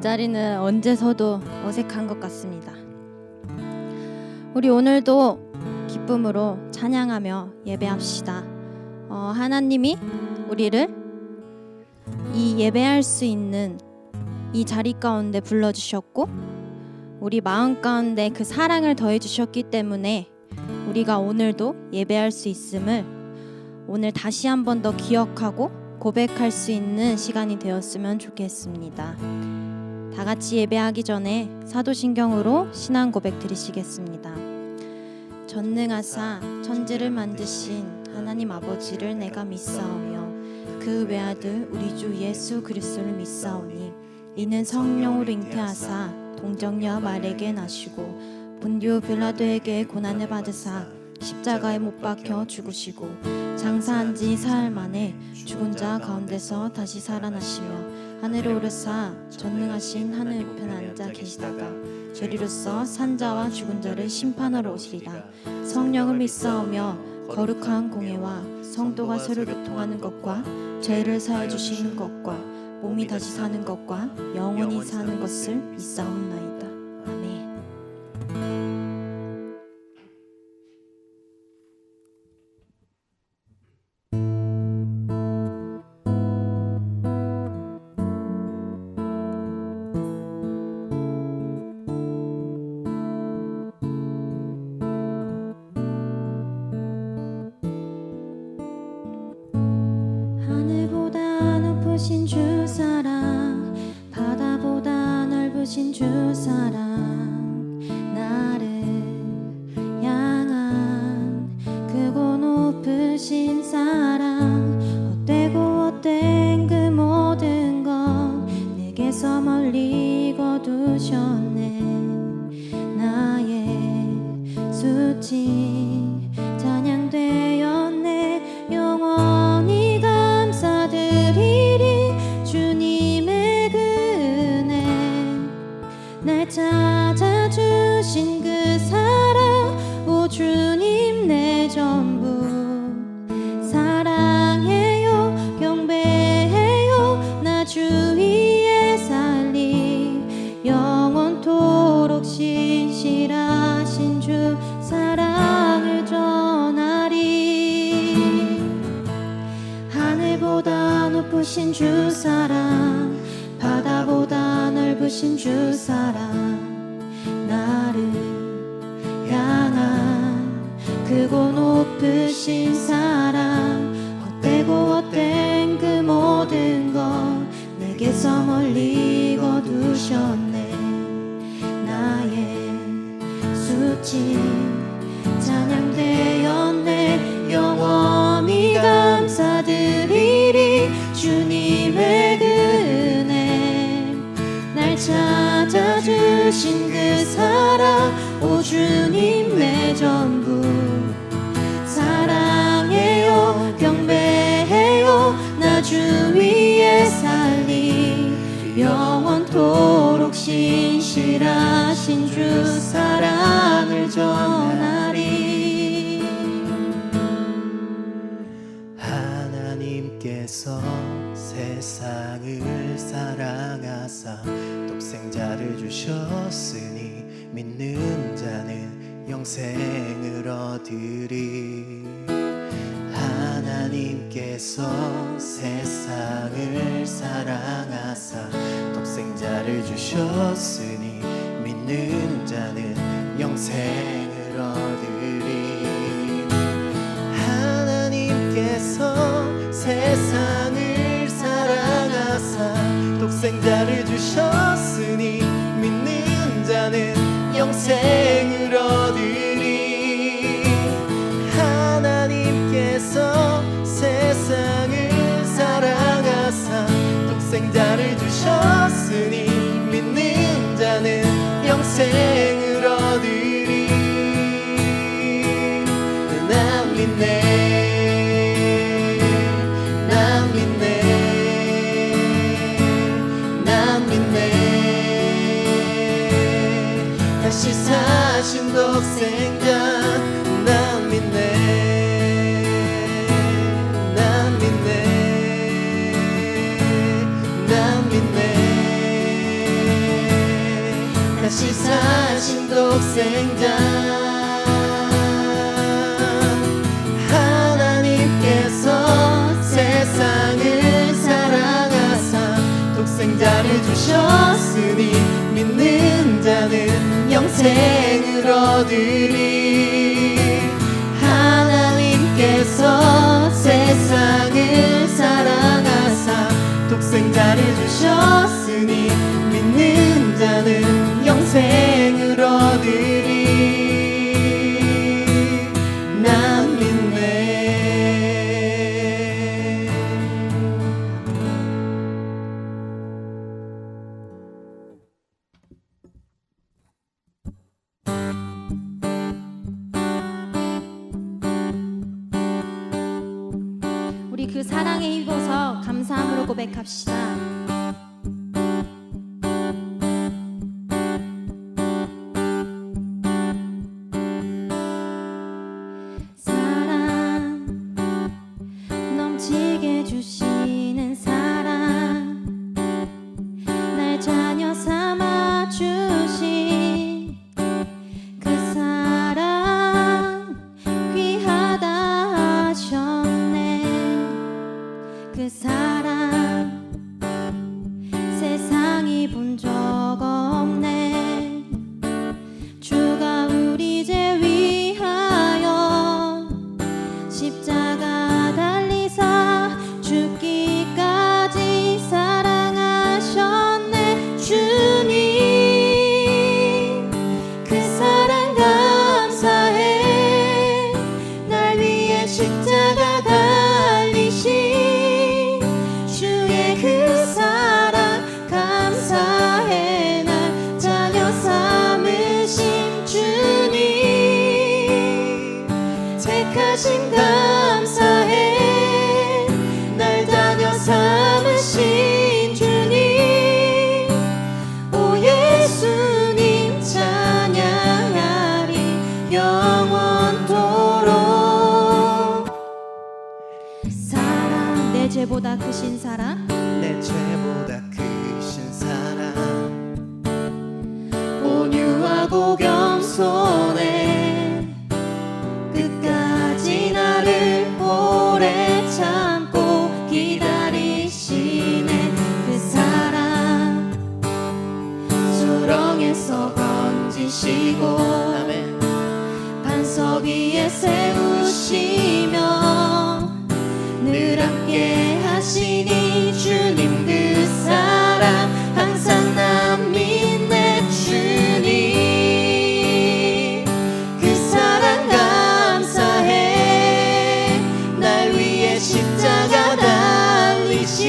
이 자리는 언제 서도 어색한 것 같습니다. 우리 오늘도 기쁨으로 찬양하며 예배합시다. 하나님이 우리를 이 예배할 수 있는 이 자리 가운데 불러주셨고 우리 마음 가운데 그 사랑을 더해주셨기 때문에 우리가 오늘도 예배할 수 있음을 오늘 다시 한 번 더 기억하고 고백할 수 있는 시간이 되었으면 좋겠습니다. 다 같이 예배하기 전에 사도신경으로 신앙 고백 드리시겠습니다. 전능하사 천지를 만드신 하나님 아버지를 내가 믿사오며 그 외아들 우리 주 예수 그리스도를 믿사오니 이는 성령으로 잉태하사 동정녀 마리아에게 나시고 본디오 빌라도에게 고난을 받으사 십자가에 못 박혀 죽으시고 장사한 지 사흘 만에 죽은 자 가운데서 다시 살아나시며 하늘에 오르사 전능하신 하늘 우편에 앉아 계시다가 저리로서 산자와 죽은 자를 심판하러 오시리라. 성령을 믿사오며 거룩한 공예와 성도가 서로 교통하는 것과 죄를 사해 주시는 것과 몸이 다시 사는 것과 영원히 사는 것을 믿사옵나이다. 아멘. 하늘보다 높으신 주 사랑 바다보다 넓으신 주 사랑 나를 향한 크고 높으신 사랑 헛되고 헛된 그 모든 것 내게서 멀리 거두셨네. 나의 수치 찬양되었네. 영원히 감사드리리. 주님의 그 은혜 날 찾아주신 그 사랑 오 주님 내 전부 사랑해요 경배해요. 나 주 위에 살리 영원토록 신실하신 주 사랑을 전하리. 하늘보다 높으신 주 사랑 바다보다 넓으신 주 사랑 나를 향한 크고 높으신 사랑 헛되고 헛된 그 모든 것 내게서 멀리 거두셨네. 나의 수치 찬양되었네. 영원히 감사드리리. 주님의 그 은혜 날 찾아주신 그 사랑 오 주님 내 전부 사랑해요 경배해요. 나 주 위에 살리 영원토록 신실하신 주 사랑을 전하리. 하나님께서 세상을 사랑하사 독생자를 주셨으니 믿는 자는 영생을 얻으리. 하나님께서 세상을 사랑하사 독생자를 주셨으니 믿는 자는 영생을 얻으리. 하나님께서 세상을 사랑하사 독생자를 주셨으니 믿는 자는 영생을 얻으리. 하나님께서 세상을 사랑하사 독생자를 주셨으니 믿는 자는 영생을 얻으리. 난 믿네 난 믿네 난 믿네. 다시 사신 독생자 난 믿네 난 믿네 난 믿네. 다시 사신 독생자 하나님께서 세상을 사랑하사 독생자를 주셨으니 믿는 자는 영생을 얻으리 하나님께서 세상을 사랑하사 독생자를 주셨으니 믿는 자는 영생을 얻으리 난 믿네. 우리 그 사랑에 힘입어서 감사함으로 고백합시다. 사랑 넘치게 주시는 사랑 날 자녀 삼아 주신 그 사랑 귀하다 하셨네. 그 사랑 세상이 본 적 없네. 주가 우리 죄 위하여 십자가 달리사 죽기까지 사랑하셨네. 주님 그 사랑 감사해. 날 위해 십자가 달리신 주의 그 사랑 감사해. 날 자녀 삼으신 주님 택하신 감사해. 날 자녀 삼으신 주님 오 예수님 찬양하리 영원토록. 사랑 내 죄보다 크신 사랑 내 죄보다 크신 사랑 온유하고 겸손해 끝까지 나를 오래 참고 기다리시네. 그 사랑 수렁에서 건지시고 아멘. 반석 위에 세우시며 늘 함께 하시니 주님 그 사랑 항상 난 믿네. 주님 그 사랑 감사해. 날 위해 십자가 달리신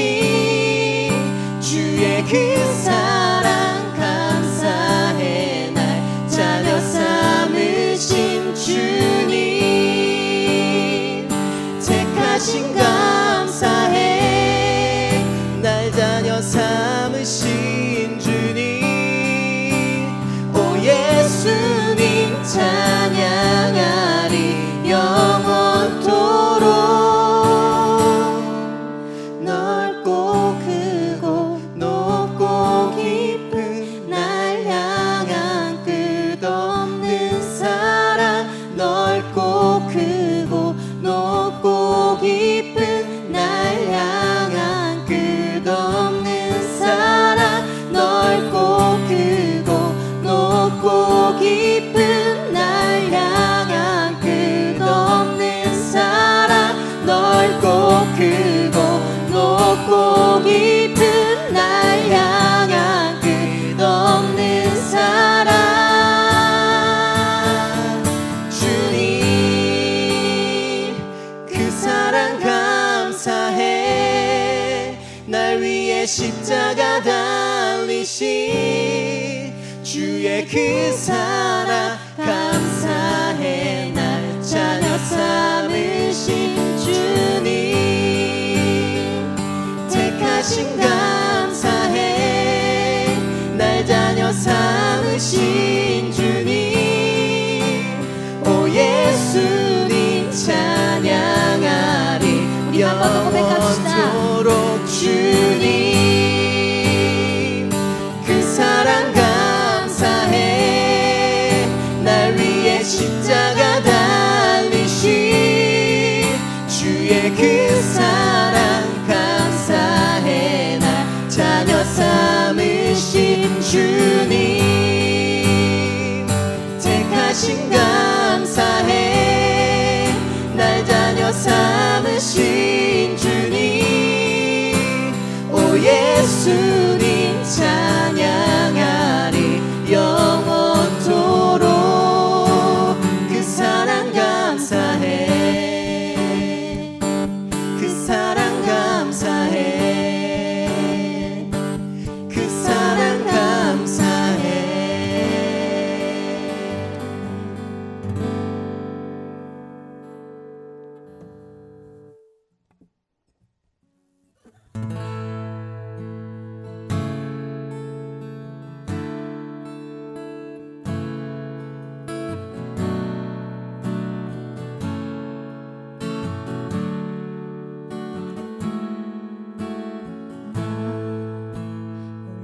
주의 그 사랑 감사해. 날 자녀 삼으신 주님 택하신 감사해. 날 자녀 삼으신 주님 오 예수님 찬양하리 영원토록. 넓고 크고 높고 깊은 날 향한 끝없는 사랑 넓고 크고 높고 깊은 날 향한 끝없는 사랑 넓고 크고 높고 깊은 날 향한 끝없는 사랑 넓고 크고 높고 깊은 날 향한 끝없는 사랑 주님 그 사랑 감사해. 날 위해 십자가 달리신 주의 그 사랑 감사해. 날 자녀 삼으신 주님 택하신 감사해. 날 자녀 삼으신 주님 오 예수님 찬양하리 우리 한 번 더 고백합시다. 영원토록. 주님 그 사랑 감사해. 위해 십자가 달리신 주의 그 사랑 감사해. 날 자녀 삼으신 주님 택하신 감사해. 날 자녀 삼으신 주님 오 예수님 찬양하리 영원토록. 그 사랑 감사해. 그 사랑 감사해. 그 사랑 감사해.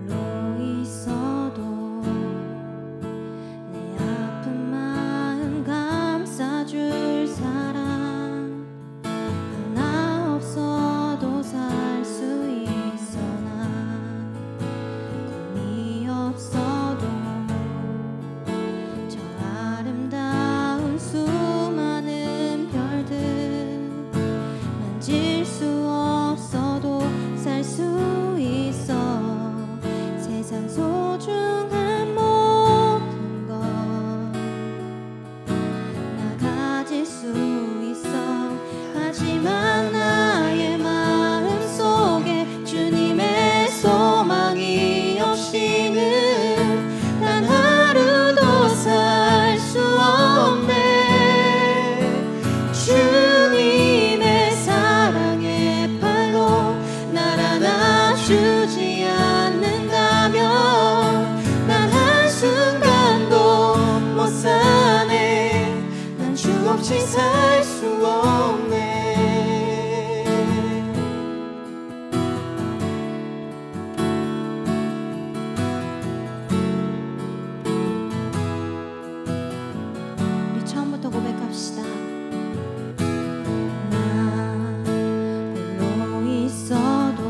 홀로 있어도 내 아픈 마음 감싸줄 사람 하나 없어도 살 수 있어. 난 꿈이 없어도 저 아름다운 수많은 별들 만질 수 없어도 살 수 있어. 세상 소중한 모든 것 나 가질 수 있어. 하지만 나의 마음속에 주님의 소망이 없이는 난 하루도 살 수 없네. 주님의 사랑의 팔로 날 안아주지 않는다면 난 한순간도 못 사네. 난 주 없이 살 수 없네. 우리 처음부터 고백합시다. 나 홀로 있어도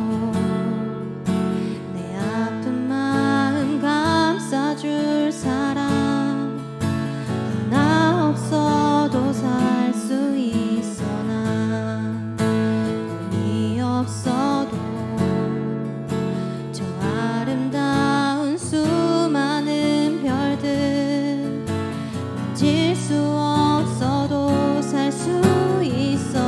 내 아픈 마음 감싸줄 사람 하나 없어도 살 수 있어. 난 꿈이 없어도 저 아름다운 수많은 별들 만질 수 없어도 살 수 있어.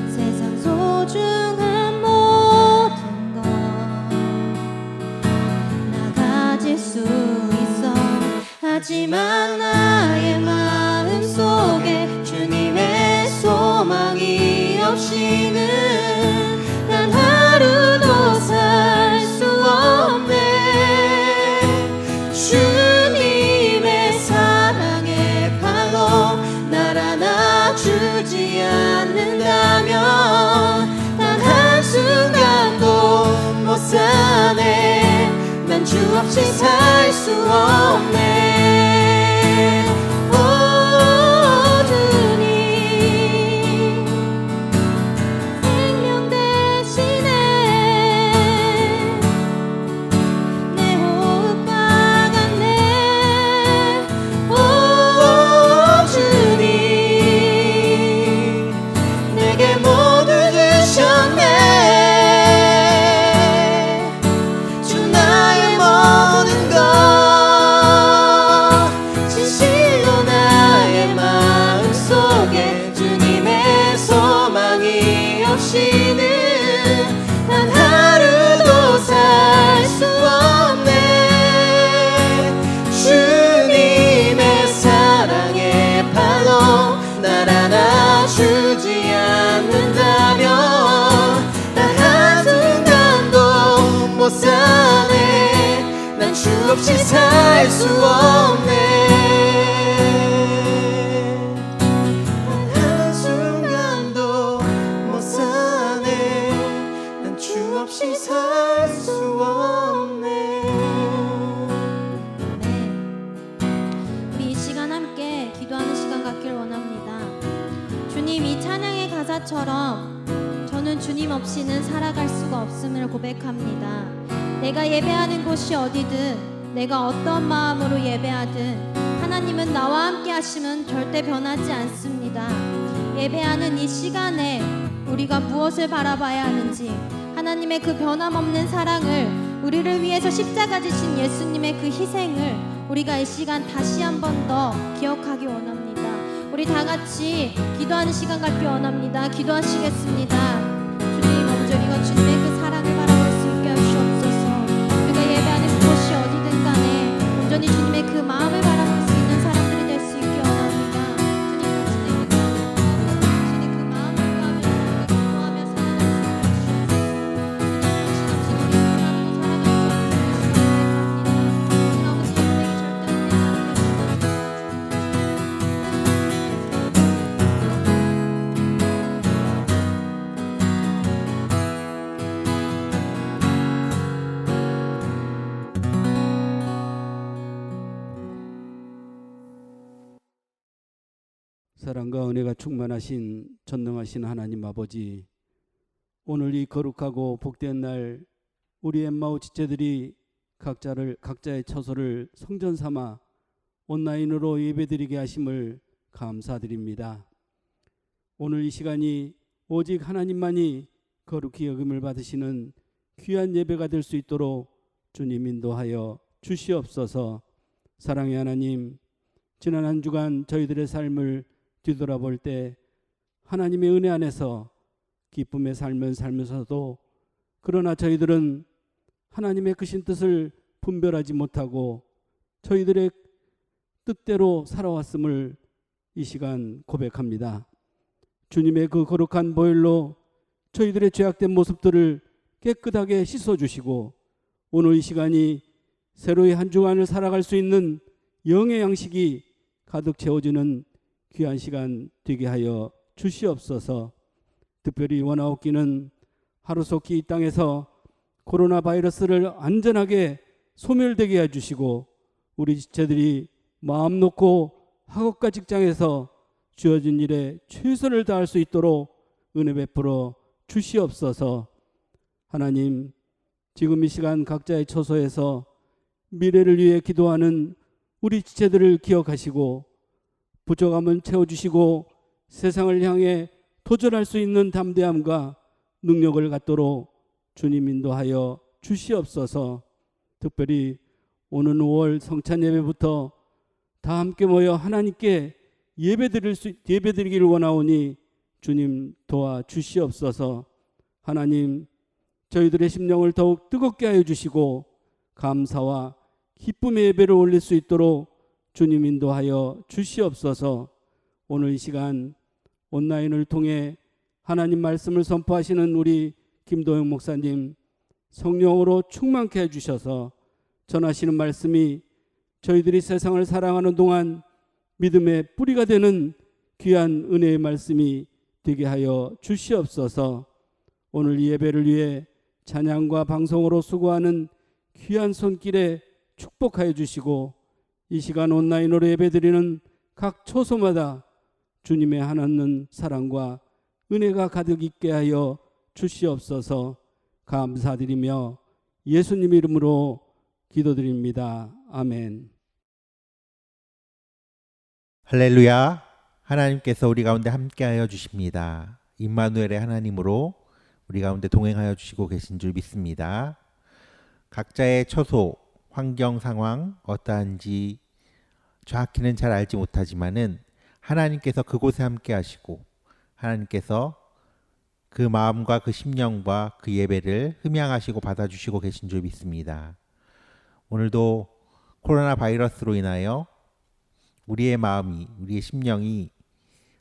세상 소중한 모든 것 나 가질 수 있어. 하지만 나의 마음속에 주님의 소망이 없이는 난 하루도 살 수 없네. 주님의 사랑의 팔로 날 안아주지 않는다면 난 한순간도 못 사네. 난 주 없이 살 수 없네. 오 주님 생명 대신에 내 호흡과 같네. 오 주님 내게 모두 주셨네. 주 나의 모든 것 진실로 나의 마음속에 주님의 소망이 없이는 난 하루도 살 수 없네. 주님의 사랑의 팔로 날 안아주지 않는다면 난 한순간도 못 사네. 난 주 없이 살 수 없네. 난 한순간도 못 사네. 난 주 없이 살 수 없네. 우리 이 시간 함께 이 찬양의 가사처럼 저는 주님 없이는 살아갈 수가 없음을 고백합니다. 내가 예배하는 곳이 어디든 내가 어떤 마음으로 예배하든 하나님은 나와 함께 하심은 절대 변하지 않습니다. 예배하는 이 시간에 우리가 무엇을 바라봐야 하는지, 하나님의 그 변함없는 사랑을, 우리를 위해서 십자가 지신 예수님의 그 희생을 우리가 이 시간 다시 한 번 더 기억하기 원합니다. 우리 다 같이 기도하는 시간 갖기 원합니다. 기도하시겠습니다. 주님, 먼저 우리가 주님의 그 사랑을 바라볼 수 있게 하시옵소서. 우리가 예배하는 곳이 어디든 간에 온전히 주님의 그 마음을 바라볼 수 있는 사람들이 될 수 있게 원합니다. 주님, 당신의 그 마음을 구하며 기도하며 살아갈 수 있게 하시옵소서. 주님, 당신 없이는 우리 살아갈 수 없는 것을 고백합니다. 주님, 아버지, 인생이 절대 없는 사람이 사랑과 은혜가 충만하신 전능하신 하나님 아버지, 오늘 이 거룩하고 복된 날 우리 엠마오 지체들이 각자의 처소를 성전 삼아 온라인으로 예배드리게 하심을 감사드립니다. 오늘 이 시간이 오직 하나님만이 거룩히 여김을 받으시는 귀한 예배가 될 수 있도록 주님 인도하여 주시옵소서. 사랑의 하나님, 지난 한 주간 저희들의 삶을 뒤돌아볼 때 하나님의 은혜 안에서 기쁨의 삶을 살면서도, 그러나 저희들은 하나님의 크신 뜻을 분별하지 못하고 저희들의 뜻대로 살아왔음을 이 시간 고백합니다. 주님의 그 거룩한 보혈로 저희들의 죄악된 모습들을 깨끗하게 씻어주시고, 오늘 이 시간이 새로이 한 주간을 살아갈 수 있는 영의 양식이 가득 채워지는 귀한 시간 되게 하여 주시옵소서. 특별히 원하옵기는 하루속히 이 땅에서 코로나 바이러스를 안전하게 소멸되게 해주시고, 우리 지체들이 마음 놓고 학업과 직장에서 주어진 일에 최선을 다할 수 있도록 은혜 베풀어 주시옵소서. 하나님, 지금 이 시간 각자의 처소에서 미래를 위해 기도하는 우리 지체들을 기억하시고 부족함은 채워주시고 세상을 향해 도전할 수 있는 담대함과 능력을 갖도록 주님 인도하여 주시옵소서. 특별히 오는 5월 성찬 예배부터 다 함께 모여 하나님께 예배드리기를 원하오니 주님 도와 주시옵소서. 하나님, 저희들의 심령을 더욱 뜨겁게 하여 주시고 감사와 기쁨의 예배를 올릴 수 있도록 주님 인도하여 주시옵소서. 오늘 이 시간 온라인을 통해 하나님 말씀을 선포하시는 우리 김도영 목사님, 성령으로 충만케 해주셔서 전하시는 말씀이 저희들이 세상을 사랑하는 동안 믿음의 뿌리가 되는 귀한 은혜의 말씀이 되게 하여 주시옵소서. 오늘 이 예배를 위해 찬양과 방송으로 수고하는 귀한 손길에 축복하여 주시고, 이 시간 온라인으로 예배드리는 각 처소마다 주님의 한없는 사랑과 은혜가 가득 있게 하여 주시옵소서. 감사드리며 예수님 이름으로 기도드립니다. 아멘. 할렐루야. 하나님께서 우리 가운데 함께하여 주십니다. 임마누엘의 하나님으로 우리 가운데 동행하여 주시고 계신 줄 믿습니다. 각자의 처소, 환경, 상황 어떠한지 정확히는 잘 알지 못하지만은 하나님께서 그곳에 함께 하시고 하나님께서 그 마음과 그 심령과 그 예배를 흠양하시고 받아주시고 계신 줄 믿습니다. 오늘도 코로나 바이러스로 인하여 우리의 마음이, 우리의 심령이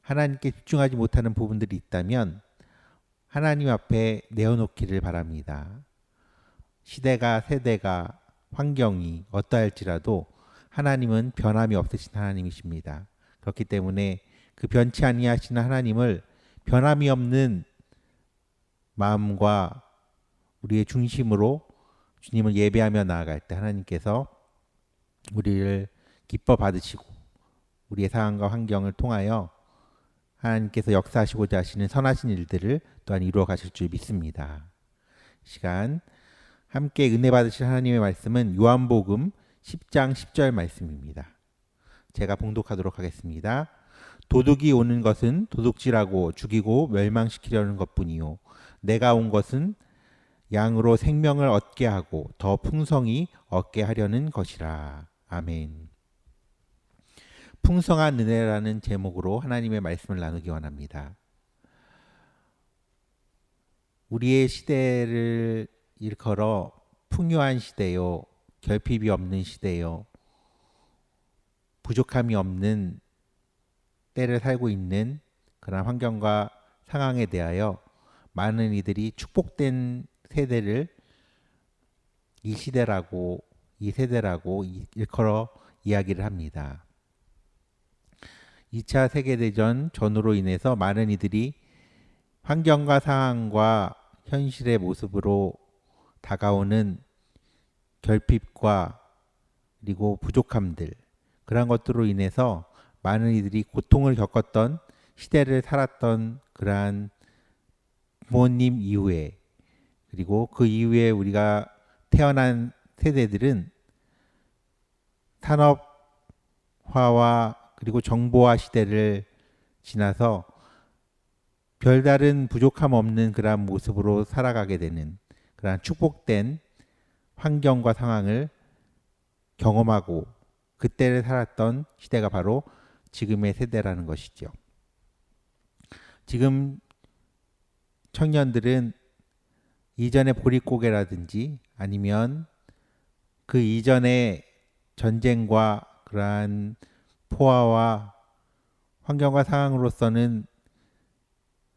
하나님께 집중하지 못하는 부분들이 있다면 하나님 앞에 내어놓기를 바랍니다. 시대가, 세대가, 환경이 어떠할지라도 하나님은 변함이 없으신 하나님이십니다. 그렇기 때문에 그 변치 아니하시는 하나님을 변함이 없는 마음과 우리의 중심으로 주님을 예배하며 나아갈 때 하나님께서 우리를 기뻐 받으시고 우리의 상황과 환경을 통하여 하나님께서 역사하시고자 하시는 선하신 일들을 또한 이루어 가실 줄 믿습니다. 시간 함께 은혜 받으실 하나님의 말씀은 요한복음 10장 10절 말씀입니다. 제가 봉독하도록 하겠습니다. 도둑이 오는 것은 도둑질하고 죽이고 멸망시키려는 것뿐이요 내가 온 것은 양으로 생명을 얻게 하고 더 풍성히 얻게 하려는 것이라. 아멘. 풍성한 은혜라는 제목으로 하나님의 말씀을 나누기 원합니다. 우리의 시대를 일컬어 풍요한 시대요, 결핍이 없는 시대요, 부족함이 없는 때를 살고 있는 그런 환경과 상황에 대하여 많은 이들이 축복된 세대를 이 시대라고 이 세대라고 일컬어 이야기를 합니다. 2차 세계대전 전후로 인해서 많은 이들이 환경과 상황과 현실의 모습으로 다가오는 결핍과 그리고 부족함들, 그런 것들로 인해서 많은 이들이 고통을 겪었던 시대를 살았던 그러한 부모님 이후에, 그리고 그 이후에 우리가 태어난 세대들은 산업화와 그리고 정보화 시대를 지나서 별다른 부족함 없는 그러한 모습으로 살아가게 되는 그러한 축복된 환경과 상황을 경험하고 그때를 살았던 시대가 바로 지금의 세대라는 것이죠. 지금 청년들은 이전의 보릿고개라든지 아니면 그 이전의 전쟁과 그러한 포화와 환경과 상황으로서는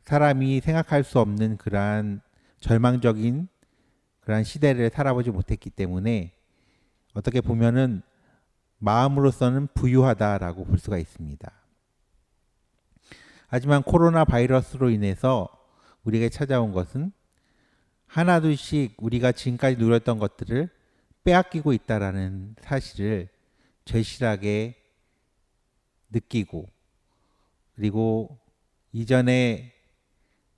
사람이 생각할 수 없는 그러한 절망적인 그러한 시대를 살아보지 못했기 때문에 어떻게 보면은 마음으로서는 부유하다라고 볼 수가 있습니다. 하지만 코로나 바이러스로 인해서 우리에게 찾아온 것은 하나둘씩 우리가 지금까지 누렸던 것들을 빼앗기고 있다라는 사실을 절실하게 느끼고, 그리고 이전에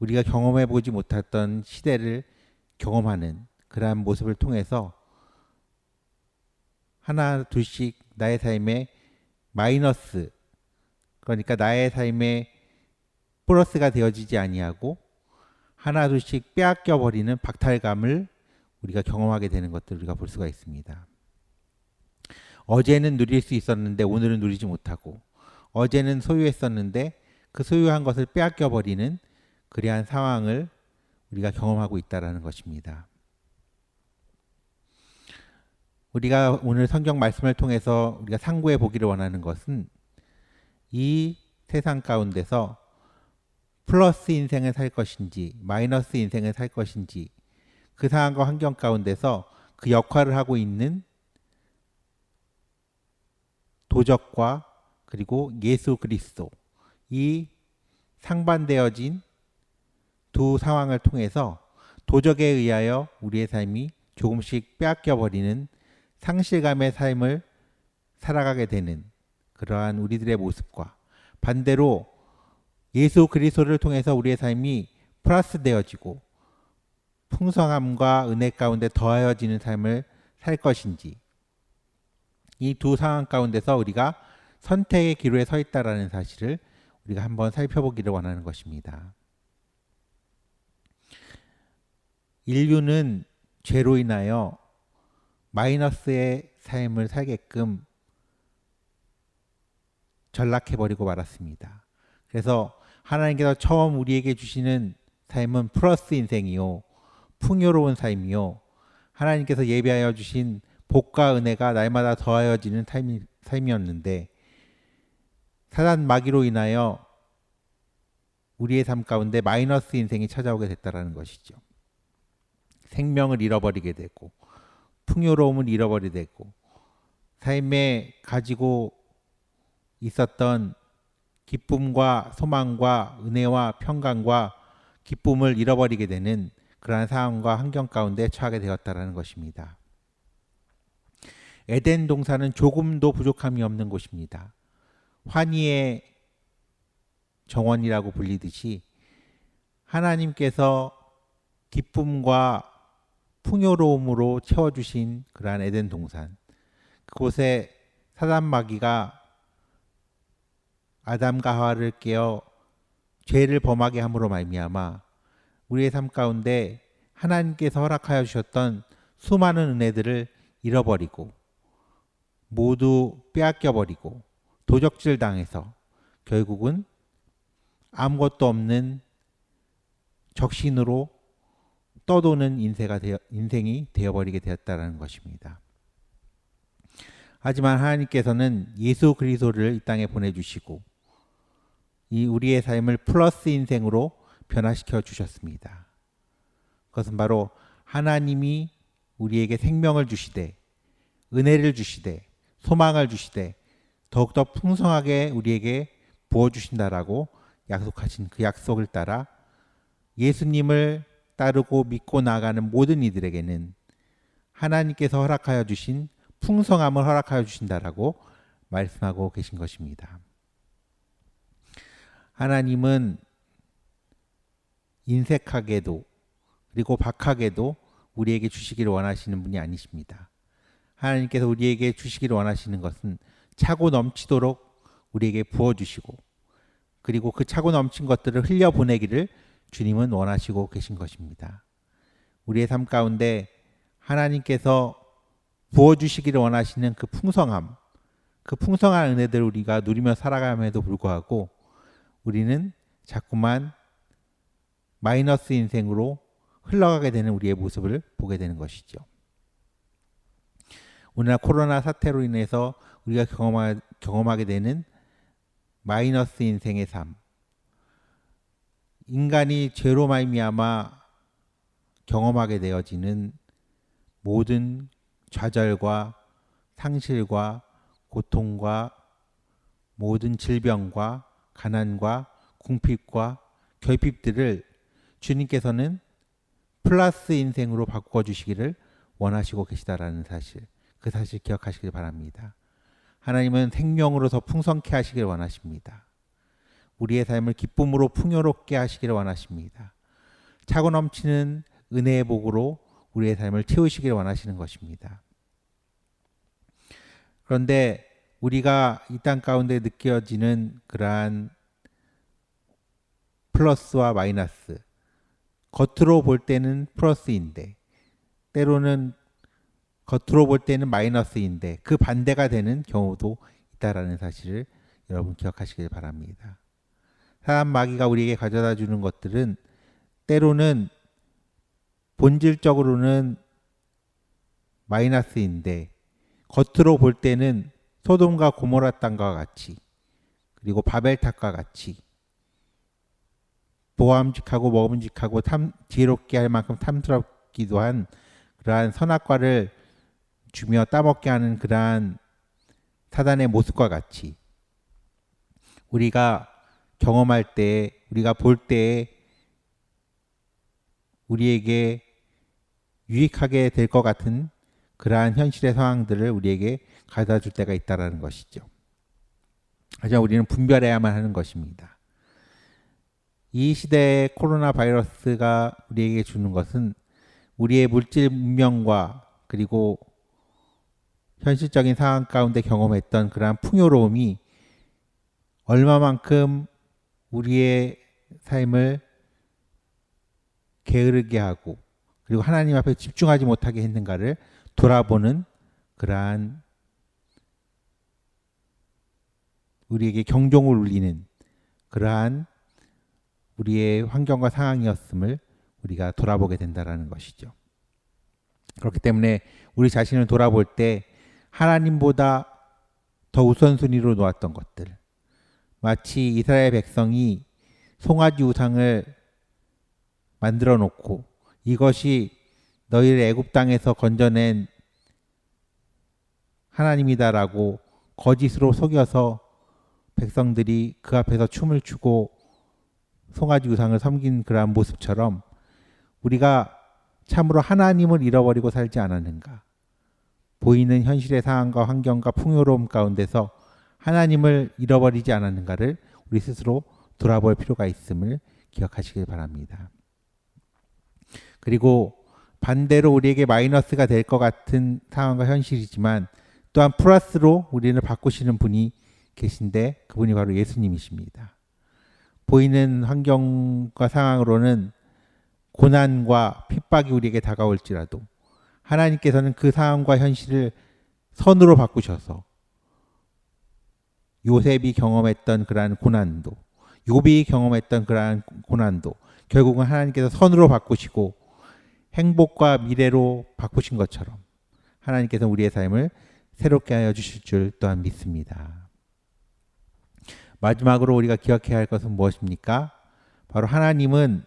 우리가 경험해 보지 못했던 시대를 경험하는 그러한 모습을 통해서 하나 둘씩 나의 삶에 마이너스, 그러니까 나의 삶에 플러스가 되어지지 아니하고 하나 둘씩 빼앗겨 버리는 박탈감을 우리가 경험하게 되는 것들을 우리가 볼 수가 있습니다. 어제는 누릴 수 있었는데 오늘은 누리지 못하고, 어제는 소유했었는데 그 소유한 것을 빼앗겨 버리는 그러한 상황을 우리가 경험하고 있다는 것입니다. 우리가 오늘 성경 말씀을 통해서 우리가 상고해 보기를 원하는 것은 이 세상 가운데서 플러스 인생을 살 것인지 마이너스 인생을 살 것인지, 그 상황과 환경 가운데서 그 역할을 하고 있는 도적과 그리고 예수 그리스도, 이 상반되어진 두 상황을 통해서 도적에 의하여 우리의 삶이 조금씩 빼앗겨 버리는 상실감의 삶을 살아가게 되는 그러한 우리들의 모습과, 반대로 예수 그리스도를 통해서 우리의 삶이 플러스 되어지고 풍성함과 은혜 가운데 더하여지는 삶을 살 것인지, 이 두 상황 가운데서 우리가 선택의 기로에 서 있다라는 사실을 우리가 한번 살펴보기를 원하는 것입니다. 인류는 죄로 인하여 마이너스의 삶을 살게끔 전락해버리고 말았습니다. 그래서 하나님께서 처음 우리에게 주시는 삶은 플러스 인생이요, 풍요로운 삶이요, 하나님께서 예비하여 주신 복과 은혜가 날마다 더하여지는 삶이었는데, 사단 마귀로 인하여 우리의 삶 가운데 마이너스 인생이 찾아오게 됐다는 것이죠. 생명을 잃어버리게 되고 풍요로움을 잃어버리게 되고 삶에 가지고 있었던 기쁨과 소망과 은혜와 평강과 기쁨을 잃어버리게 되는 그러한 상황과 환경 가운데 처하게 되었다는 것입니다. 에덴 동산은 조금도 부족함이 없는 곳입니다. 환희의 정원이라고 불리듯이 하나님께서 기쁨과 풍요로움으로 채워주신 그러한 에덴 동산, 그곳에 사단 마귀가 아담과 하와를 깨어 죄를 범하게 함으로 말미암아 우리의 삶 가운데 하나님께서 허락하여 주셨던 수많은 은혜들을 잃어버리고 모두 빼앗겨버리고 도적질 당해서 결국은 아무것도 없는 적신으로 떠도는 인생이 되어버리게 되었다는 것입니다. 하지만 하나님께서는 예수 그리스도를 이 땅에 보내주시고 이 우리의 삶을 플러스 인생으로 변화시켜 주셨습니다. 그것은 바로 하나님이 우리에게 생명을 주시되 은혜를 주시되 소망을 주시되 더욱더 풍성하게 우리에게 부어주신다라고 약속하신 그 약속을 따라 예수님을 따르고 믿고 나아가는 모든 이들에게는 하나님께서 허락하여 주신 풍성함을 허락하여 주신다라고 말씀하고 계신 것입니다. 하나님은 인색하게도 그리고 박하게도 우리에게 주시기를 원하시는 분이 아니십니다. 하나님께서 우리에게 주시기를 원하시는 것은 차고 넘치도록 우리에게 부어주시고 그리고 그 차고 넘친 것들을 흘려보내기를 주님은 원하시고 계신 것입니다. 우리의 삶 가운데 하나님께서 부어주시기를 원하시는 그 풍성함, 그 풍성한 은혜들을 우리가 누리며 살아감에도 불구하고 우리는 자꾸만 마이너스 인생으로 흘러가게 되는 우리의 모습을 보게 되는 것이죠. 오늘날 코로나 사태로 인해서 우리가 경험하게 되는 마이너스 인생의 삶, 인간이 죄로 말미암아 경험하게 되어지는 모든 좌절과 상실과 고통과 모든 질병과 가난과 궁핍과 결핍들을 주님께서는 플러스 인생으로 바꿔주시기를 원하시고 계시다라는 사실, 그 사실 기억하시길 바랍니다. 하나님은 생명으로 더 풍성케 하시기를 원하십니다. 우리의 삶을 기쁨으로 풍요롭게 하시기를 원하십니다. 차고 넘치는 은혜의 복으로 우리의 삶을 채우시기를 원하시는 것입니다. 그런데 우리가 이 땅 가운데 느껴지는 그러한 플러스와 마이너스, 겉으로 볼 때는 플러스인데 때로는 겉으로 볼 때는 마이너스인데 그 반대가 되는 경우도 있다라는 사실을 여러분 기억하시길 바랍니다. 사단 마귀가 우리에게 가져다 주는 것들은 때로는 본질적으로는 마이너스인데 겉으로 볼 때는 소돔과 고모라 땅과 같이 그리고 바벨탑과 같이 보암직하고 먹음직하고 지혜롭게 할 만큼 탐스럽기도 한 그러한 선악과를 주며 따먹게 하는 그러한 사단의 모습과 같이 우리가 경험할 때, 우리가 볼 때 우리에게 유익하게 될 것 같은 그러한 현실의 상황들을 우리에게 가져다 줄 때가 있다는 것이죠. 하지만 우리는 분별해야만 하는 것입니다. 이 시대의 코로나 바이러스가 우리에게 주는 것은 우리의 물질 문명과 그리고 현실적인 상황 가운데 경험했던 그러한 풍요로움이 얼마만큼 우리의 삶을 게으르게 하고 그리고 하나님 앞에 집중하지 못하게 했는가를 돌아보는 그러한 우리에게 경종을 울리는 그러한 우리의 환경과 상황이었음을 우리가 돌아보게 된다는 것이죠. 그렇기 때문에 우리 자신을 돌아볼 때 하나님보다 더 우선순위로 놓았던 것들, 마치 이스라엘 백성이 송아지 우상을 만들어 놓고 이것이 너희를 애굽 땅에서 건져낸 하나님이다라고 거짓으로 속여서 백성들이 그 앞에서 춤을 추고 송아지 우상을 섬긴 그러한 모습처럼 우리가 참으로 하나님을 잃어버리고 살지 않았는가? 보이는 현실의 상황과 환경과 풍요로움 가운데서 하나님을 잃어버리지 않았는가를 우리 스스로 돌아볼 필요가 있음을 기억하시길 바랍니다. 그리고 반대로 우리에게 마이너스가 될 것 같은 상황과 현실이지만 또한 플러스로 우리를 바꾸시는 분이 계신데 그분이 바로 예수님이십니다. 보이는 환경과 상황으로는 고난과 핍박이 우리에게 다가올지라도 하나님께서는 그 상황과 현실을 선으로 바꾸셔서 요셉이 경험했던 그러한 고난도, 욥이 경험했던 그러한 고난도 결국은 하나님께서 선으로 바꾸시고 행복과 미래로 바꾸신 것처럼 하나님께서 우리의 삶을 새롭게 하여 주실 줄 또한 믿습니다. 마지막으로 우리가 기억해야 할 것은 무엇입니까? 바로 하나님은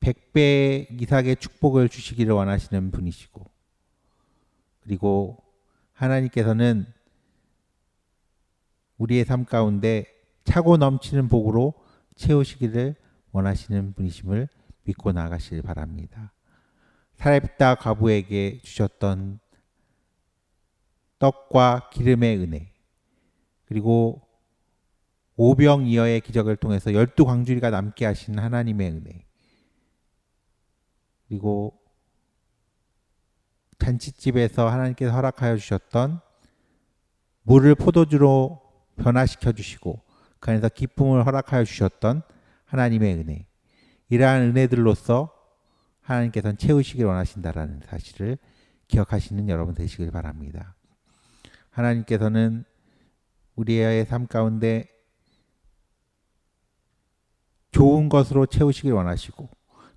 100배 이상의 축복을 주시기를 원하시는 분이시고, 그리고 하나님께서는 우리의 삶 가운데 차고 넘치는 복으로 채우시기를 원하시는 분이심을 믿고 나아가시길 바랍니다. 사렙다 과부에게 주셨던 떡과 기름의 은혜, 그리고 오병이어의 기적을 통해서 12광주리가 남게 하신 하나님의 은혜, 그리고 잔치집에서 하나님께서 허락하여 주셨던 물을 포도주로 변화시켜 주시고 그 안에서 기쁨을 허락하여 주셨던 하나님의 은혜, 이러한 은혜들로서 하나님께서는 채우시길 원하신다라는 사실을 기억하시는 여러분 되시길 바랍니다. 하나님께서는 우리의 삶 가운데 좋은 것으로 채우시길 원하시고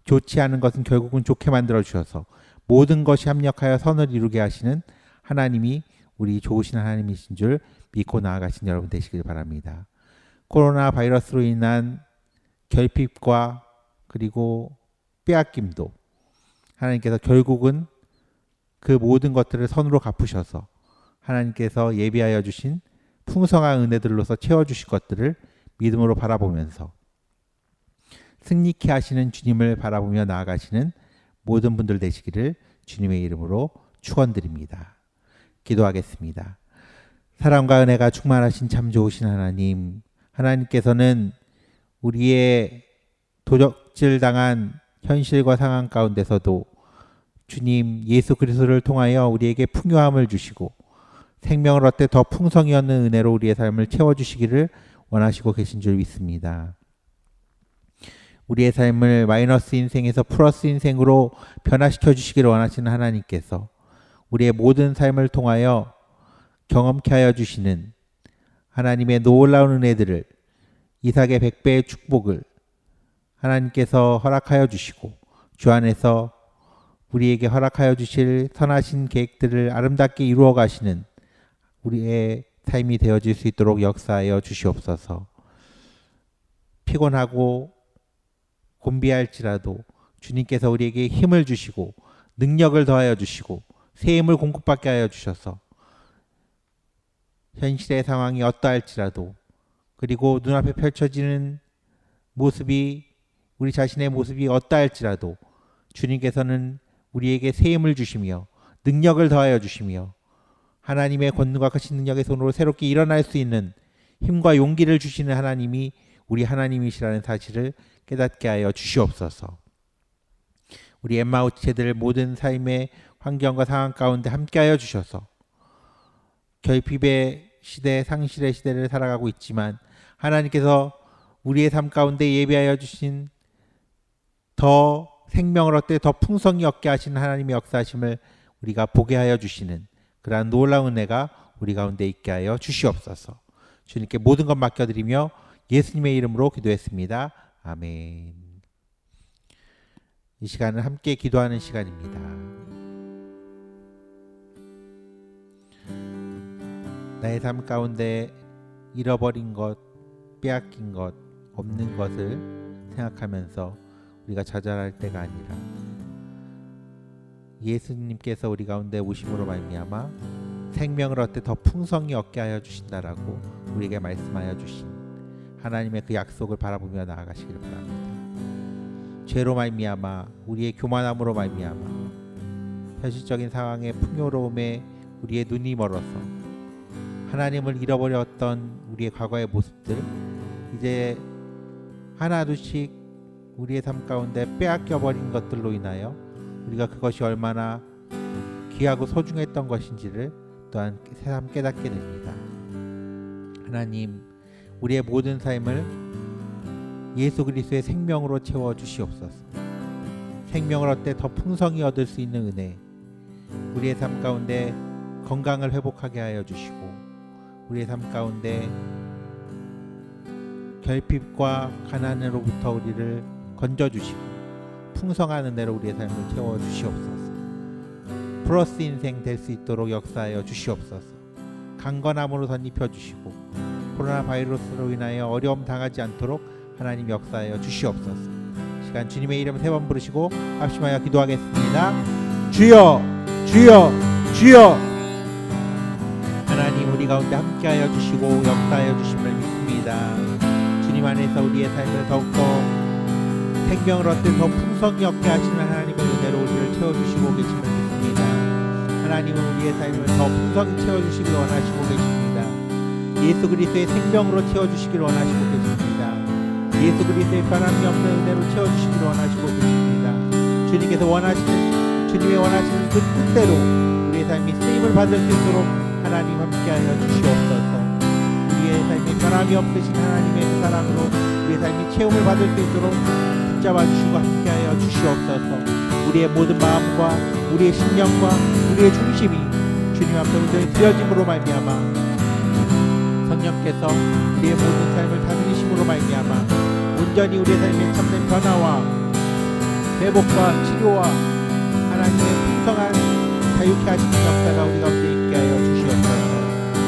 좋지 않은 것은 결국은 좋게 만들어 주셔서 모든 것이 합력하여 선을 이루게 하시는 하나님이 우리 좋으신 하나님이신 줄 믿고 나아가신 여러분 되시길 바랍니다. 코로나 바이러스로 인한 결핍과 그리고 빼앗김도 하나님께서 결국은 그 모든 것들을 선으로 갚으셔서 하나님께서 예비하여 주신 풍성한 은혜들로서 채워주실 것들을 믿음으로 바라보면서 승리케 하시는 주님을 바라보며 나아가시는 모든 분들 되시기를 주님의 이름으로 축원드립니다. 기도하겠습니다. 사랑과 은혜가 충만하신 참 좋으신 하나님, 하나님께서는 우리의 도적질당한 현실과 상황 가운데서도 주님 예수 그리스도를 통하여 우리에게 풍요함을 주시고 생명을 얻되 더 풍성히 얻는 은혜로 우리의 삶을 채워주시기를 원하시고 계신 줄 믿습니다. 우리의 삶을 마이너스 인생에서 플러스 인생으로 변화시켜 주시기를 원하시는 하나님께서 우리의 모든 삶을 통하여 경험케 하여 주시는 하나님의 놀라운 은혜들을, 이삭의 100배의 축복을 하나님께서 허락하여 주시고 주 안에서 우리에게 허락하여 주실 선하신 계획들을 아름답게 이루어 가시는 우리의 삶이 되어질 수 있도록 역사하여 주시옵소서. 피곤하고 곤비할지라도 주님께서 우리에게 힘을 주시고 능력을 더하여 주시고 새 힘을 공급받게 하여 주셔서 현실의 상황이 어떠할지라도, 그리고 눈앞에 펼쳐지는 모습이 우리 자신의 모습이 어떠할지라도 주님께서는 우리에게 새 힘을 주시며 능력을 더하여 주시며 하나님의 권능과 크신 능력의 손으로 새롭게 일어날 수 있는 힘과 용기를 주시는 하나님이 우리 하나님이시라는 사실을 깨닫게 하여 주시옵소서. 우리 엠마오 지체들 모든 삶의 환경과 상황 가운데 함께하여 주셔서 결핍의 시대, 상실의 시대를 살아가고 있지만 하나님께서 우리의 삶 가운데 예비하여 주신 더 생명을 얻되 더 풍성히 얻게 하시는 하나님의 역사하심을 우리가 보게 하여 주시는 그러한 놀라운 은혜가 우리 가운데 있게 하여 주시옵소서. 주님께 모든 것 맡겨드리며 예수님의 이름으로 기도했습니다. 아멘. 이 시간은 함께 기도하는 시간입니다. 나의 삶 가운데 잃어버린 것, 빼앗긴 것, 없는 것을 생각하면서 우리가 좌절할 때가 아니라 예수님께서 우리 가운데 오심으로 말미암아 생명을 얻되 더 풍성히 얻게 하여 주신다라고 우리에게 말씀하여 주신 하나님의 그 약속을 바라보며 나아가시길 바랍니다. 죄로 말미암아 우리의 교만함으로 말미암아 현실적인 상황의 풍요로움에 우리의 눈이 멀어서 하나님을 잃어버렸던 우리의 과거의 모습들, 이제 하나둘씩 우리의 삶 가운데 빼앗겨 버린 것들로 인하여 우리가 그것이 얼마나 귀하고 소중했던 것인지를 또한 새삼 깨닫게 됩니다. 하나님, 우리의 모든 삶을 예수 그리스도의 생명으로 채워 주시옵소서. 생명을 얻되 더 풍성히 얻을 수 있는 은혜, 우리의 삶 가운데 건강을 회복하게 하여 주시고, 우리의 삶 가운데 결핍과 가난으로부터 우리를 건져주시고 풍성한 은혜로 우리의 삶을 채워 주시옵소서. 플러스 인생 될 수 있도록 역사하여 주시옵소서. 강건함으로 덧입혀 주시고 코로나 바이러스로 인하여 어려움 당하지 않도록 하나님 역사하여 주시옵소서. 시간 주님의 이름 세 번 부르시고 합심하여 기도하겠습니다. 주여, 주여, 주여. 하나님, 우리 가운데 함께하여 주시고 역사하여 주심을 믿습니다. 주님 안에서 우리의 삶을 더욱더 생명을 얻되 더 풍성히 얻게 하시는 하나님의 은혜로 우리를 채워주시고 계심을 믿습니다. 하나님은 우리의 삶을 더 풍성히 채워주시길 원하시고 계십니다. 예수 그리스도의 생명으로 채워주시길 원하시고 계십니다. 예수 그리스도의 변함이 없는 은혜로 채워주시길 원하시고 계십니다. 주님께서 주님의 원하시는 그 뜻대로 우리의 삶이 쓰임을 받을 수 있도록 하나님 함께하여 주시옵소서. 우리의 삶에 변함이 없으신 하나님의 그 사랑으로 우리의 삶이 체험을 받을 수 있도록 붙잡아 주시고 함께하여 주시옵소서. 우리의 모든 마음과 우리의 심령과 우리의 중심이 주님 앞에 온전히 드려짐으로 말미암아 성령께서 우리의 모든 삶을 다스리심으로 말미암아 온전히 우리의 삶에 참된 변화와 회복과 치료와 하나님의 풍성한 자유케 하시는 역사가 우리 가운데 있게 하여 주시옵소서.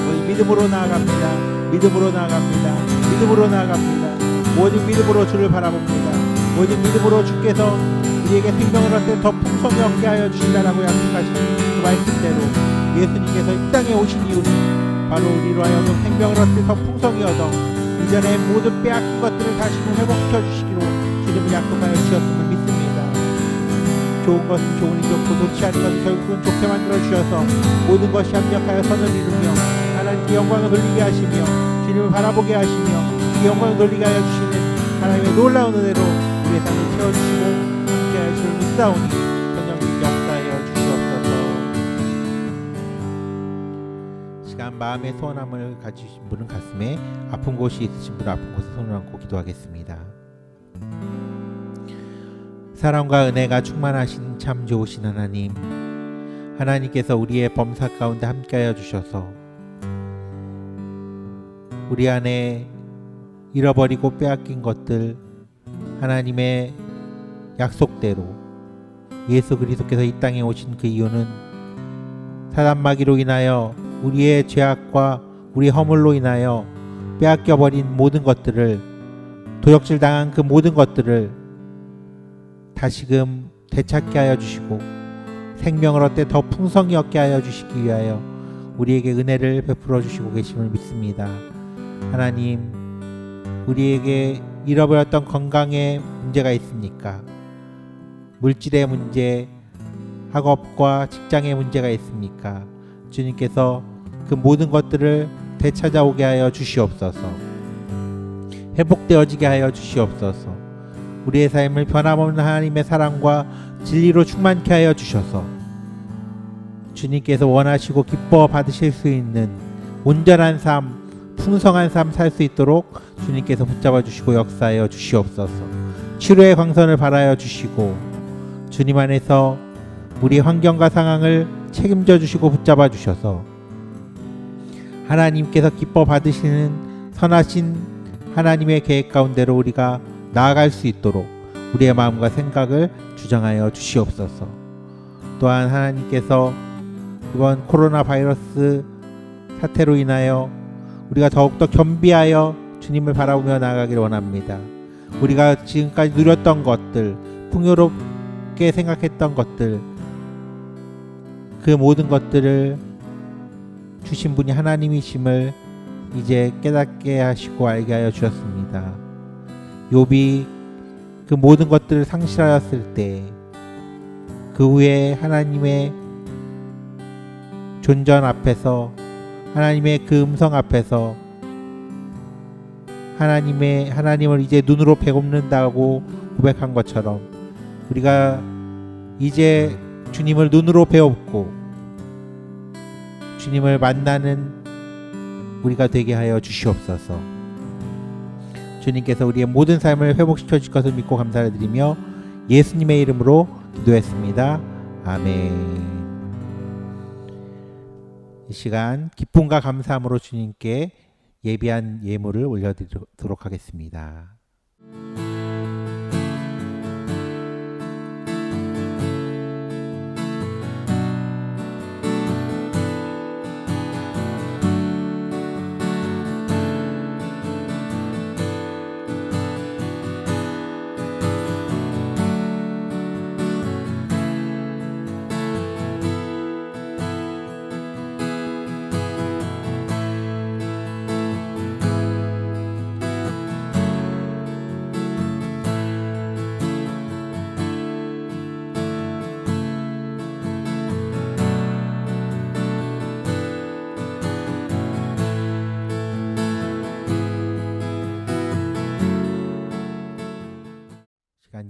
우리 믿음으로 나아갑니다. 믿음으로 나아갑니다. 믿음으로 나아갑니다. 모든 믿음으로 주를 바라봅니다. 모든 믿음으로 주께서 우리에게 생명을 얻되 더 풍성히 얻게 하여 주신다라고 약속하신 그 말씀대로 예수님께서 이 땅에 오신 이유는 바로 우리로 하여금 생명을 얻되 더 풍성히 얻어 이전에 모든 빼앗긴 것들을 다시금 회복시켜 주시기로 주님을 약속하여 주셨음을 믿습니다. 좋은 것은 좋으니 좋고 좋지 않은 것은 결국은 좋게 만들어 주셔서 모든 것이 합력하여 선을 이루며 하나님께 영광을 돌리게 하시며 주님을 바라보게 하시며 그 영광을 돌리게 하여 주시는 하나님의 놀라운 은혜로 우리의 삶을 채워주시고 함께하여 주실 믿사오니 성령님 역사하여 주시옵소서. 시간 마음의 소원함을 가지신 분은 가슴에, 아픈 곳이 있으신 분은 아픈 곳에 손을 얹고 기도하겠습니다. 사랑과 은혜가 충만하신 참 좋으신 하나님, 하나님께서 우리의 범사 가운데 함께하여 주셔서 우리 안에 잃어버리고 빼앗긴 것들 하나님의 약속대로 예수 그리스도께서 이 땅에 오신 그 이유는 사단마귀로 인하여 우리의 죄악과 우리 허물로 인하여 빼앗겨버린 모든 것들을, 도적질당한 그 모든 것들을 다시금 되찾게 하여 주시고 생명을 얻되 더 풍성히 얻게 하여 주시기 위하여 우리에게 은혜를 베풀어 주시고 계심을 믿습니다. 하나님, 우리에게 잃어버렸던 건강에 문제가 있습니까? 물질의 문제, 학업과 직장의 문제가 있습니까? 주님께서 그 모든 것들을 되찾아오게 하여 주시옵소서. 회복되어지게 하여 주시옵소서. 우리의 삶을 변함없는 하나님의 사랑과 진리로 충만케 하여 주셔서 주님께서 원하시고 기뻐 받으실 수 있는 온전한 삶, 풍성한 삶 살 수 있도록 주님께서 붙잡아 주시고 역사하여 주시옵소서. 치료의 광선을 발하여 주시고 주님 안에서 우리 환경과 상황을 책임져 주시고 붙잡아 주셔서 하나님께서 기뻐 받으시는 선하신 하나님의 계획 가운데로 우리가 나아갈 수 있도록 우리의 마음과 생각을 주장하여 주시옵소서. 또한 하나님께서 이번 코로나 바이러스 사태로 인하여 우리가 더욱더 겸비하여 주님을 바라보며 나아가기를 원합니다. 우리가 지금까지 누렸던 것들, 풍요롭게 생각했던 것들, 그 모든 것들을 주신 분이 하나님이심을 이제 깨닫게 하시고 알게 하여 주셨습니다. 욥이 그 모든 것들을 상실하였을 때 그 후에 하나님의 존전 앞에서, 하나님의 그 음성 앞에서 하나님을 이제 눈으로 배고픈다고 고백한 것처럼 우리가 이제 주님을 눈으로 배웠고 주님을 만나는 우리가 되게 하여 주시옵소서. 주님께서 우리의 모든 삶을 회복시켜 주실 것을 믿고 감사를 드리며 예수님의 이름으로 기도했습니다. 아멘. 이 시간 기쁨과 감사함으로 주님께 예비한 예물을 올려드리도록 하겠습니다.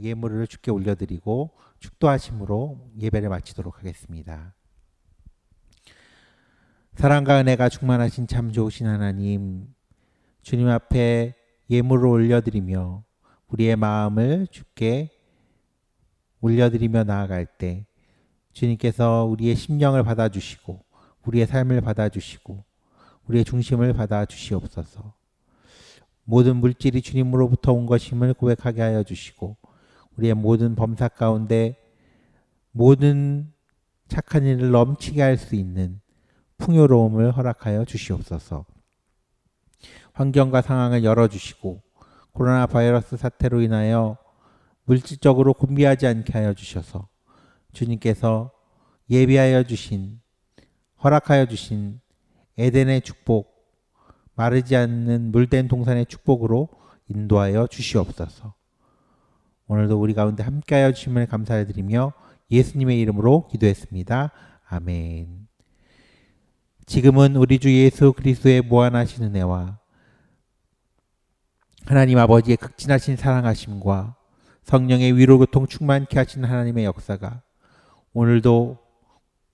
예물을 주께 올려드리고 축도하심으로 예배를 마치도록 하겠습니다. 사랑과 은혜가 충만하신 참 좋으신 하나님, 주님 앞에 예물을 올려드리며 우리의 마음을 주께 올려드리며 나아갈 때 주님께서 우리의 심령을 받아주시고 우리의 삶을 받아주시고 우리의 중심을 받아주시옵소서. 모든 물질이 주님으로부터 온 것임을 고백하게 하여 주시고 우리의 모든 범사 가운데 모든 착한 일을 넘치게 할 수 있는 풍요로움을 허락하여 주시옵소서. 환경과 상황을 열어주시고 코로나 바이러스 사태로 인하여 물질적으로 곤비하지 않게 하여 주셔서 주님께서 예비하여 주신 허락하여 주신 에덴의 축복, 마르지 않는 물된 동산의 축복으로 인도하여 주시옵소서. 오늘도 우리 가운데 함께하여 주심을 감사를 드리며 예수님의 이름으로 기도했습니다. 아멘. 지금은 우리 주 예수 그리스도의 무한하신 은혜와 하나님 아버지의 극진하신 사랑하심과 성령의 위로교통 충만케 하시는 하나님의 역사가 오늘도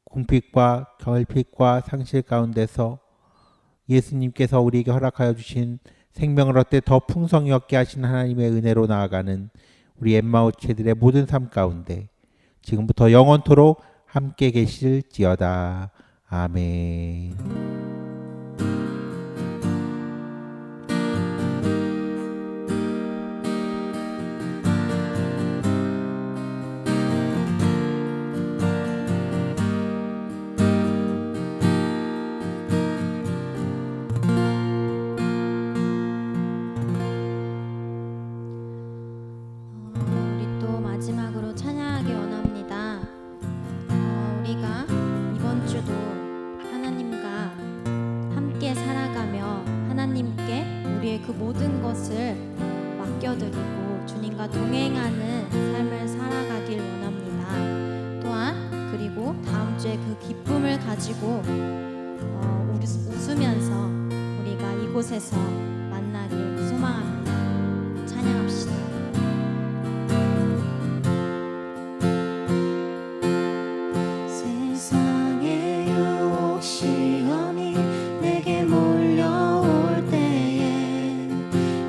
궁핍과 결핍과 상실 가운데서 예수님께서 우리에게 허락하여 주신 생명을 얻되 더 풍성히 얻게 하시는 하나님의 은혜로 나아가는 우리 엠마오체들의 모든 삶 가운데 지금부터 영원토록 함께 계실지어다. 아멘. 우리 또 마지막으로 찬양하기 원합니다. 우리가 이번 주도 하나님과 함께 살아가며 하나님께 우리의 그 모든 것을 맡겨드리고 주님과 동행하는 삶을 살아가길 원합니다. 또한 그리고 다음 주에 그 기쁨을 가지고 웃으면서 우리가 이곳에서 만나길 소망합니다. 찬양합시다. 세상의 유혹 시험이 내게 몰려올 때에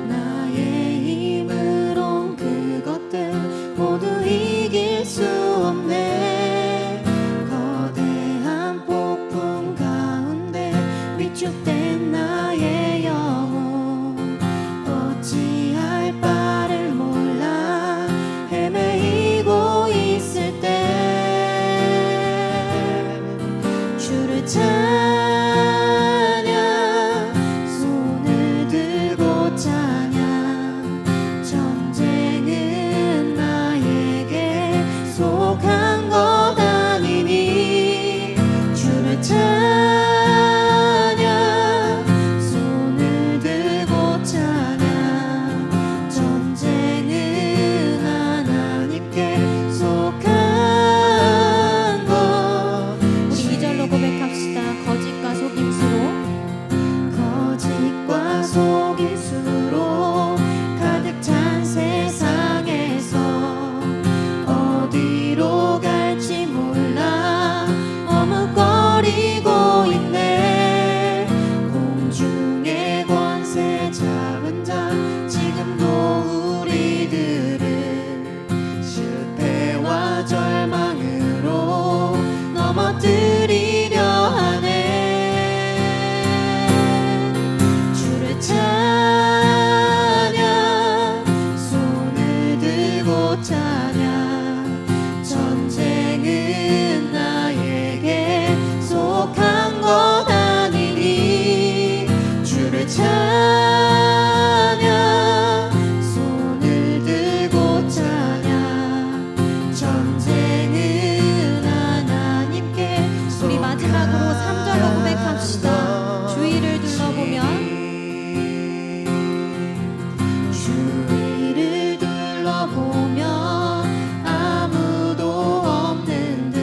나의 힘으론 그것들 모두 이길 수 없네. 거대한 폭풍 가운데 위축된 나의 영혼 어찌할 바를 몰라 헤매이고 있을 때 주를 찬양 손을 들고 찬양 전쟁은 나에게 속한 것 아니니 주를 찬양 손을 들고 찬양 전쟁은 하나님께 속한 것. 우리 2절로 고백합시다. 거짓과 속임수로 거짓과 속임수로 찬양 손을 들고 찬양 전쟁은 하나님께 우리 마지막으로 3절로 고백합시다. 주위를 둘러보면 주위를 둘러보면 아무도 없는 듯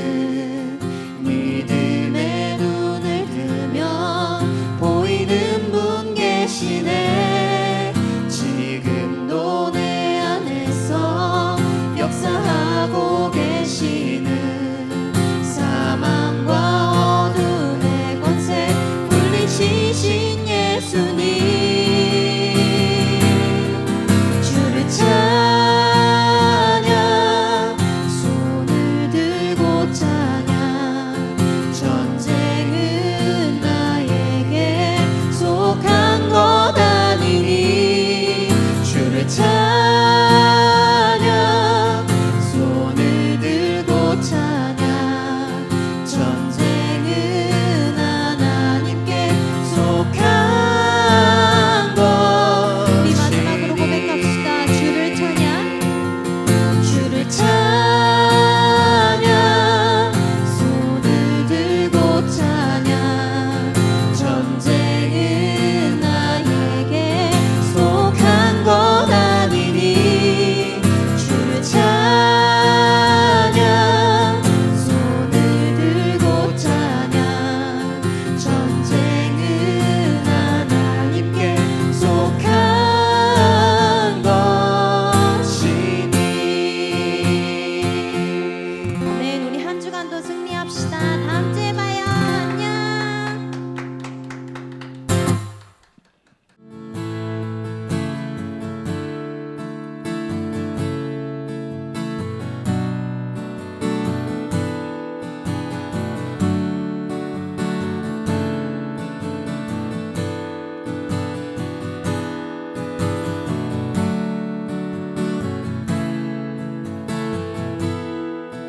믿음의 눈을 뜨면 보이는 분 계시네 지금도 내 안에서 역사하고 계시는 사망과 어둠의 권세 물리치신 예수님